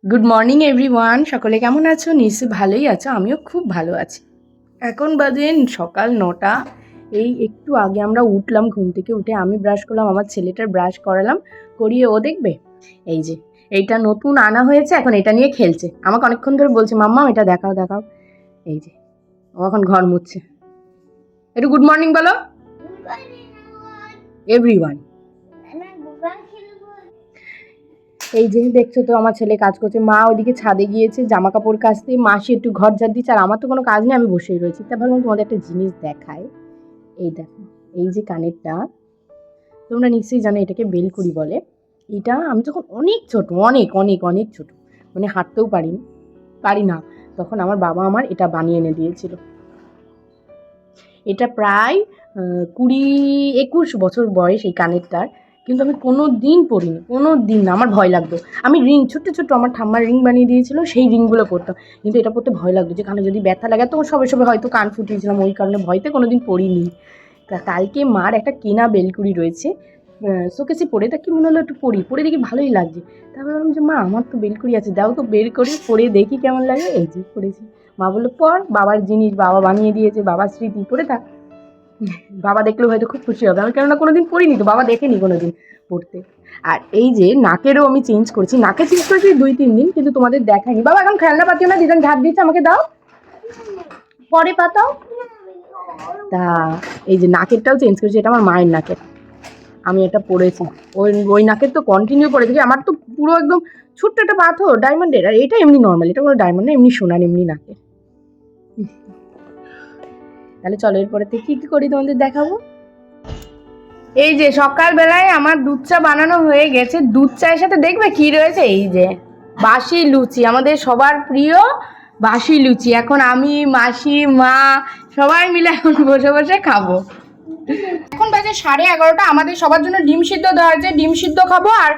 Good morning everyone, সকলে কেমন আছো? নিশ্চয়ই ভালোই আছো, আমিও খুব ভালো আছি। এখন বাজে সকাল 9টা। এই একটু আগে আমরা উঠলাম, ঘুম থেকে উঠে আমি ব্রাশ করলাম, আমার ছেলেটার ব্রাশ করালাম, করিয়ে ও দেখবে এই যে এইটা নতুন আনা হয়েছে, এখন এটা নিয়ে খেলছে। আমাকে অনেকক্ষণ ধরে বলছে মাম্মা এটা দেখাও দেখাও। এই যে ও এখন ঘর মুছছে। একটু গুড মর্নিং বলো এভরিওয়ান। এই যে দেখছো তো আমার ছেলে কাজ করছে, মা ওইদিকে ছাদে গিয়েছে জামা কাপড় কাচতে, মাসি একটু ঘর ঝাড় দিচ্ছে, আর আমার তো কোনো কাজ নেই, আমি বসেই রয়েছি। তা ভাবলাম তোমাদের একটা জিনিস দেখায়। এই দেখো, এই যে কানেরটা, তোমরা নিশ্চয়ই জানো এটাকে বেলকুড়ি বলে। এটা আমি যখন অনেক ছোট, অনেক অনেক অনেক ছোট, মানে হাঁটতেও পারি না, তখন আমার বাবা আমার এটা বানিয়ে এনে দিয়েছিল। এটা প্রায় 20-21 বছর বয়স এই কানেরটার, কিন্তু আমি কোনো দিন পরিনি, কোনো দিন না। আমার ভয় লাগতো। আমি রিং ছোট্ট ছোট্ট আমার ঠাম্মার রিং বানিয়ে দিয়েছিল, সেই রিংগুলো পরতাম, কিন্তু এটা পরতে ভয় লাগতো যে কানে যদি ব্যথা লাগে। তো সবে সবে হয়তো কান ফুটিয়েছিলাম, ওই কারণে ভয়তে কোনো দিন পরিনি। কালকে মার একটা কেনা বেলকুড়ি রয়েছে শোকেসে পড়ে, তা কি মনে হলো একটু পরে দেখি ভালোই লাগছে। তারপর বললাম যে মা আমার তো বেলকুড়ি আছে, দাও তো বের করে পরে দেখি কেমন লাগে। এই যে পড়েছি। মা বললো পর, বাবার জিনিস, বাবা বানিয়ে দিয়েছে, বাবার স্মৃতি, পড়ে থাক। বাবা দেখলেও হয়তো খুব খুশি হবে। আমি কেননা কোনোদিন পড়িনি, তো বাবা দেখেনি কোনোদিন পড়তে। আর এই যে নাকেরও আমি চেঞ্জ করেছি, নাকে চেঞ্জ করেছি 2-3 দিন, কিন্তু তোমাদের দেখাইনি। বাবা এখন খেলনা পাতিও না, দিদান ঝাড় দিচ্ছে, আমাকে দাও, পরে পাতাও। তা এই যে নাকেরটাও চেঞ্জ করেছি, এটা আমার মায়ের নাকের, আমি এটা পড়েছি। ওই নাকের তো কন্টিনিউ পড়ে দেখি, আমার তো পুরো একদম ছোট্ট একটা পাথর ডায়মন্ডের, আর এটা এমনি নর্মাল, এটা কোনো ডায়মন্ড না, এমনি সোনার এমনি নাকের। তাহলে চলো এরপরে থেকে কি করি তোমাদের দেখাবো। এই যে সকালবেলায় আমার দুধ চা বানানো হয়ে গেছে। দুধ চায়ের সাথে দেখবে কি রয়েছে, এই যে বাসি লুচি, আমাদের সবার প্রিয় বাসি লুচি। এখন আমি, মাসি, মা সবাই মিলে এখন বসে বসে খাবো। এখন বাজে 11:30। আমাদের সবার জন্য ডিম সিদ্ধ দেওয়া হয়েছে, ডিম সিদ্ধ খাবো। আর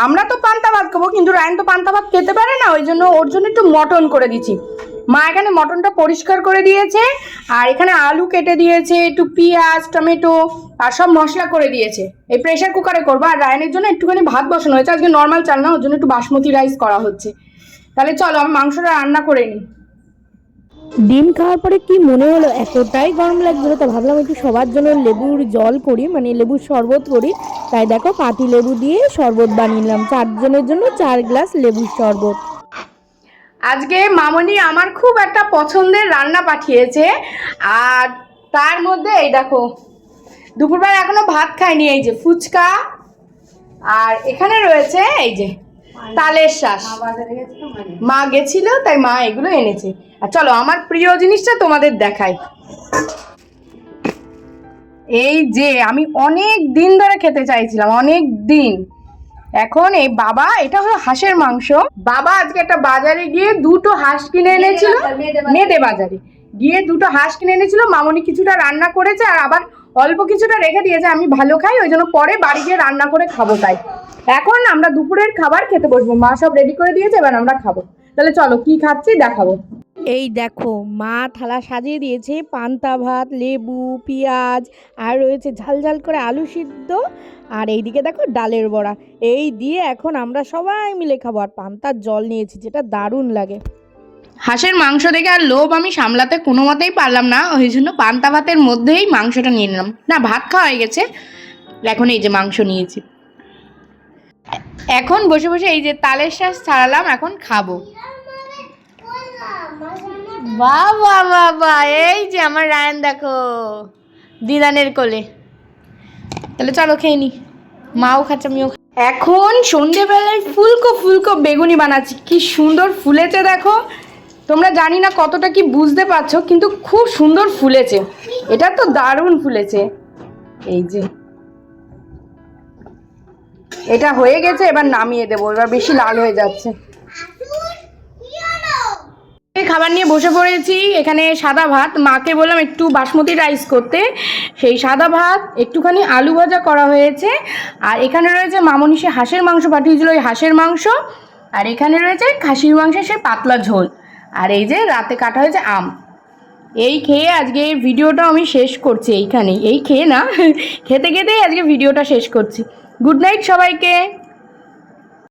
আমরা তো পান্তা ভাত খাবো, কিন্তু রায়ন তো পান্তা ভাত খেতে পারে না, ওই জন্য ওর জন্য একটু মটন করে দিচ্ছি। মা এখানে মটনটা পরিষ্কার করে দিয়েছে, আর এখানে আলু কেটে দিয়েছে, একটু পেঁয়াজ, টমেটো আর সব মশলা করে দিয়েছে। এই প্রেশার কুকারে করবো। আর রায়নের জন্য একটুখানি ভাত বসানো হয়েছে, আজকে নর্মাল চাল না, ওর জন্য একটু বাসমতি রাইস করা হচ্ছে। তাহলে চলো আমি মাংসটা রান্না করে নিই। ডিম খাওয়ার পরে কি মনে হলো, এতটাই গরম লাগছিল, তো ভাবলাম একটু সবার জন্য লেবুর জল করি, মানে লেবুর শরবত করি। তাই দেখো পাতি লেবু দিয়ে শরবত বানিয়ে নিলাম, 4 জনের জন্য 4 গ্লাস লেবুর শরবত। আজকে মামনি আমার খুব একটা পছন্দের রান্না পাঠিয়েছে, আর তার মধ্যে এই দেখো দুপুরবেলা এখনো ভাত খাইনি, এই যে ফুচকা, আর এখানে রয়েছে এই যে তালের শ্বাস। মা গেছিল তাই মা এগুলো এনেছে। আর চলো আমার প্রিয় জিনিসটা তোমাদের দেখাই। এই যে আমি অনেক দিন ধরে খেতে চাইছিলাম, অনেক দিন। এখন এই বাবা, এটা হলো হাঁসের মাংস। বাবা আজকে একটা বাজারে গিয়ে 2টো হাঁস কিনে এনেছিল, মেদে বাজারে গিয়ে 2টো হাঁস কিনে এনেছিল। মামনি কিছুটা রান্না করেছে, আর আবার অল্প কিছুটা রেখে দিয়েছে, আমি ভালো খাই ওই জন্য পরে বাড়ি গিয়ে রান্না করে খাবো। তাই এখন আমরা দুপুরের খাবার খেতে বসবো, মা সব রেডি করে দিয়েছে, এবার আমরা খাবো। তাহলে চলো কি খাচ্ছি দেখাবো। এই দেখো মা থালা সাজিয়ে দিয়েছে, পান্তা ভাত, লেবু, পেঁয়াজ, আর রয়েছে ঝাল ঝাল করে আলু সিদ্ধ, আর এইদিকে দেখো ডালের বড়া। এই দিয়ে এখন আমরা সবাই মিলে খাবো। আর পান্তার জল নিয়েছি, যেটা দারুণ লাগে। হাঁসের মাংস দেখে আর লোভ আমি সামলাতে কোনো মতেই পারলাম না, ওই জন্য পান্তা ভাতের মধ্যেই মাংসটা নিয়ে নিলাম। না, ভাত খাওয়া হয়ে গেছে, এখন এই যে মাংস নিয়েছি। এখন বসে বসে এই যে তালের শ্বাস ছাড়ালাম, এখন খাবো। বাবা বাবা, এই যে আমার রায়ন দেখো দিদানের কোলে। তাহলে চলো খেয়ে নি, মাও খাচ্ছে আমিও। এখন সন্ধেবেলায় ফুলকো ফুলকো বেগুনি বানাচ্ছি, কি সুন্দর ফুলেছে দেখো। তোমরা জানি না কতটা কি বুঝতে পারছো, কিন্তু খুব সুন্দর ফুলেছে, এটা তো দারুণ ফুলেছে। এই যে এটা হয়ে গেছে, এবার নামিয়ে দেবো, এবার বেশি লাল হয়ে যাচ্ছে। খাবার নিয়ে বসে পড়েছি। এখানে সাদা ভাত, মাকে বললাম একটু বাসমতি রাইস করতে, সেই সাদা ভাত, একটুখানি আলু ভাজা করা হয়েছে। আর এখানে রয়েছে মামনি সে হাঁসের মাংস পাঠিয়েছিল, ওই হাঁসের মাংস। আর এখানে রয়েছে খাসির মাংসের সেই পাতলা ঝোল। আর এই যে রাতে কাটা হয়েছে আম। এই খেয়ে আজকে ভিডিওটা আমি শেষ করছি এইখানেই। এই খেয়ে না, খেতে খেতেই আজকে ভিডিওটা শেষ করছি। গুড নাইট সবাইকে।